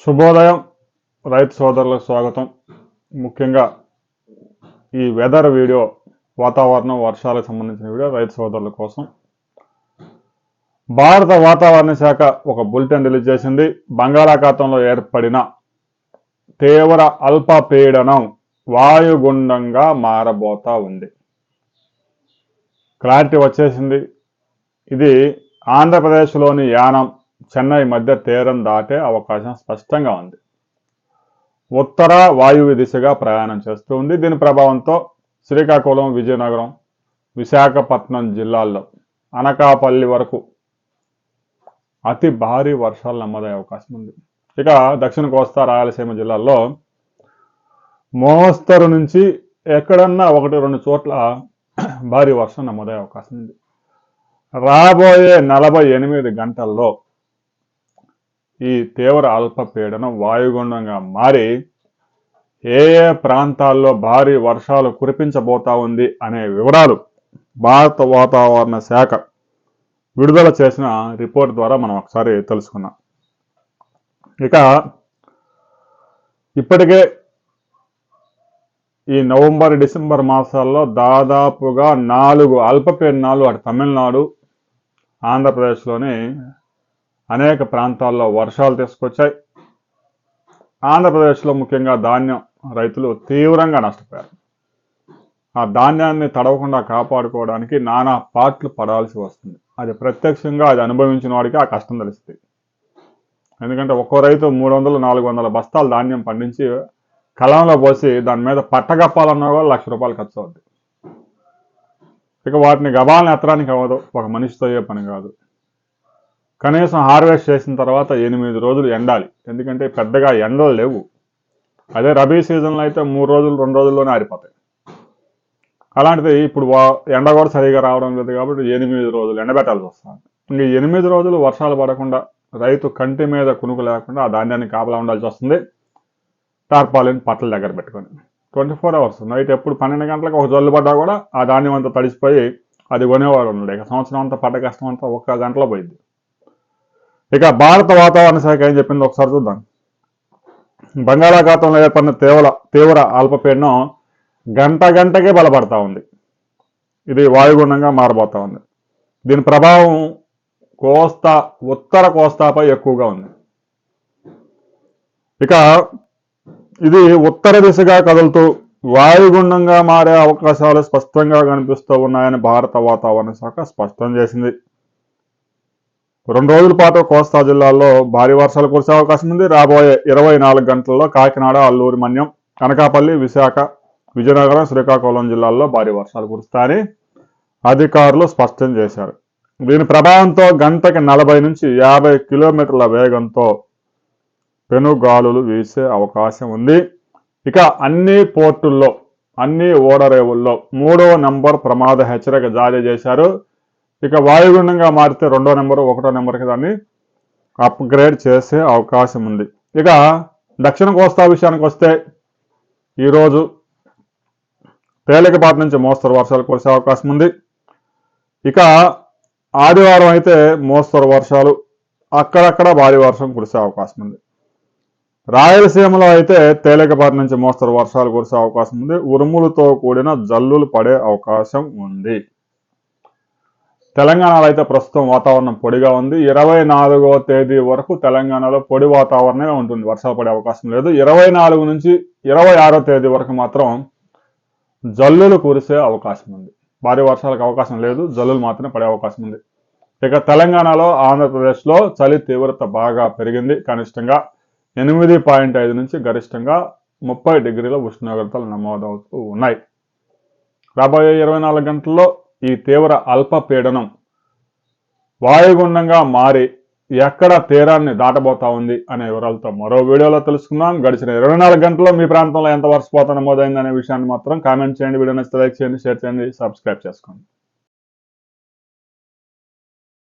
శుభోదయం రైతు సోదరులకు స్వాగతం. ముఖ్యంగా ఈ వెదర్ వీడియో, వాతావరణం, వర్షాలకు సంబంధించిన వీడియో రైతు సోదరుల కోసం. భారత వాతావరణ శాఖ ఒక బులెటిన్ రిలీజ్ చేసింది. బంగాళాఖాతంలో ఏర్పడిన తీవ్ర అల్పపీడనం వాయుగుండంగా మారబోతా ఉంది. క్లారిటీ వచ్చేసింది. ఇది ఆంధ్రప్రదేశ్లోని యానం, చెన్నై మధ్య తీరం దాటే అవకాశం స్పష్టంగా ఉంది. ఉత్తర వాయువ్య దిశగా ప్రయాణం చేస్తూ ఉంది. దీని ప్రభావంతో శ్రీకాకుళం, విజయనగరం, విశాఖపట్నం జిల్లాల్లో అనకాపల్లి వరకు అతి భారీ వర్షాలు నమోదయ్యే అవకాశం ఉంది. ఇక దక్షిణ కోస్తా, రాయలసీమ జిల్లాల్లో మోస్తరు నుంచి ఎక్కడన్నా 1-2 చోట్ల భారీ వర్షం నమోదయ్యే అవకాశం ఉంది. రాబోయే 48 గంటల్లో ఈ తీవ్ర అల్పపీడనం వాయుగుండంగా మారి ఏ ప్రాంతాల్లో భారీ వర్షాలు కురిపించబోతా ఉంది అనే వివరాలు భారత వాతావరణ శాఖ విడుదల చేసిన రిపోర్ట్ ద్వారా మనం ఒకసారి తెలుసుకున్నాం. ఇక ఇప్పటికే ఈ నవంబర్, డిసెంబర్ మాసాల్లో దాదాపుగా 4 అల్పపీడనాలు అటు తమిళనాడు, ఆంధ్రప్రదేశ్లోని అనేక ప్రాంతాల్లో వర్షాలు తీసుకొచ్చాయి. ఆంధ్రప్రదేశ్లో ముఖ్యంగా ధాన్యం రైతులు తీవ్రంగా నష్టపోయారు. ఆ ధాన్యాన్ని తడవకుండా కాపాడుకోవడానికి నానా పాట్లు పడాల్సి వస్తుంది. అది ప్రత్యక్షంగా అది అనుభవించిన వాడికి ఆ కష్టం తెలుస్తుంది. ఎందుకంటే ఒక్కో రైతు 300-400 బస్తాలు ధాన్యం పండించి కలంలో పోసి దాని మీద పట్టగప్పాలన్నా కూడా ₹1,00,000 ఖర్చు అవుద్ది. ఇక వాటిని గబాలను ఎత్తడానికి అవ్వదు, ఒక మనిషితో అయ్యే పని కాదు. కనీసం హార్వెస్ట్ చేసిన తర్వాత 8 రోజులు ఎండాలి. ఎందుకంటే పెద్దగా ఎండలు లేవు. అదే రబీ సీజన్లో అయితే 3 రోజులు 2 రోజుల్లోనే ఆరిపోతాయి. అలాంటిది ఇప్పుడు ఎండ కూడా సరిగా రావడం లేదు కాబట్టి 8 రోజులు ఎండబెట్టాల్సి వస్తుంది. ఇంక 8 రోజులు వర్షాలు పడకుండా రైతు కంటి మీద కునుకు లేకుండా ఆ ధాన్యాన్ని కాపలా ఉండాల్సి వస్తుంది. టార్పాలిన్ పట్టల దగ్గర పెట్టుకొని 24 అవర్స్ నైట్ ఎప్పుడు 12 గంటలకు ఒక జల్లు పడ్డా కూడా ఆ ధాన్యం అంతా తడిసిపోయి అది కొనేవాడు ఉన్నాడు. ఇక సంవత్సరం అంతా పడ్డ కష్టం అంతా 1 గంటలో పోయింది. ఇక భారత వాతావరణ శాఖ ఏం చెప్పిందో ఒకసారి చూద్దాం. బంగాళాఖాతంలో ఏర్పడిన తీవ్ర అల్పపీడనం గంటకే బలపడతా ఉంది. ఇది వాయుగుండంగా మారబోతా ఉంది. దీని ప్రభావం ఉత్తర కోస్తాపై ఎక్కువగా ఉంది. ఇక ఇది ఉత్తర దిశగా కదులుతూ వాయుగుండంగా మారే అవకాశాలు స్పష్టంగా కనిపిస్తూ ఉన్నాయని భారత వాతావరణ శాఖ స్పష్టం చేసింది. 2 రోజుల పాటు కోస్తా జిల్లాల్లో భారీ వర్షాలు కురిసే అవకాశం ఉంది. రాబోయే 24 గంటల్లో కాకినాడ, అల్లూరు, మన్యం, అనకాపల్లి, విశాఖ, విజయనగరం, శ్రీకాకుళం జిల్లాల్లో భారీ వర్షాలు కురుస్తాయని అధికారులు స్పష్టం చేశారు. దీని ప్రభావంతో గంటకి 40-50 కిలోమీటర్ల వేగంతో పెనుగాలులు వీసే అవకాశం ఉంది. ఇక అన్ని పోర్టుల్లో, అన్ని ఓడరేవుల్లో 3వ నెంబర్ ప్రమాద హెచ్చరిక జారీ చేశారు. ఇక వాయుగుండంగా మారితే 2వ నెంబరు, 1వ నెంబర్కి దాన్ని అప్గ్రేడ్ చేసే అవకాశం ఉంది. ఇక దక్షిణ కోస్తా విషయానికి వస్తే ఈరోజు తేలికపాటి నుంచి మోస్తరు వర్షాలు కురిసే అవకాశం ఉంది. ఇక ఆదివారం అయితే మోస్తరు వర్షాలు, అక్కడక్కడ భారీ వర్షం కురిసే అవకాశం ఉంది. రాయలసీమలో అయితే తేలికపాటి నుంచి మోస్తరు వర్షాలు కురిసే అవకాశం ఉంది. ఉరుములతో కూడిన జల్లులు పడే అవకాశం ఉంది. తెలంగాణలో అయితే ప్రస్తుతం వాతావరణం పొడిగా ఉంది. 24వ తేదీ వరకు తెలంగాణలో పొడి వాతావరణమే ఉంటుంది, వర్షాలు పడే అవకాశం లేదు. 24 నుంచి 26వ తేదీ వరకు మాత్రం జల్లులు కురిసే అవకాశం ఉంది. భారీ వర్షాలకు అవకాశం లేదు, జల్లులు మాత్రమే పడే అవకాశం ఉంది. ఇక తెలంగాణలో, ఆంధ్రప్రదేశ్లో చలి తీవ్రత బాగా పెరిగింది. కనిష్టంగా 8.5 నుంచి గరిష్టంగా 30 డిగ్రీల ఉష్ణోగ్రతలు నమోదవుతూ ఉన్నాయి. రాబోయే 24 గంటల్లో ఈ తీవ్ర అల్పపీడనం వాయుగుండంగా మారి ఎక్కడ తీరాన్ని దాటబోతా ఉంది అనే వివరాలతో మరో వీడియోలో తెలుసుకుందాం. గడిచిన 24 గంటల్లో మీ ప్రాంతంలో ఎంత వర్షపాతం నమోదైంది అనే విషయాన్ని మాత్రం కామెంట్ చేయండి. వీడియో నచ్చితే లైక్ చేయండి, షేర్ చేయండి, సబ్స్క్రైబ్ చేసుకోండి.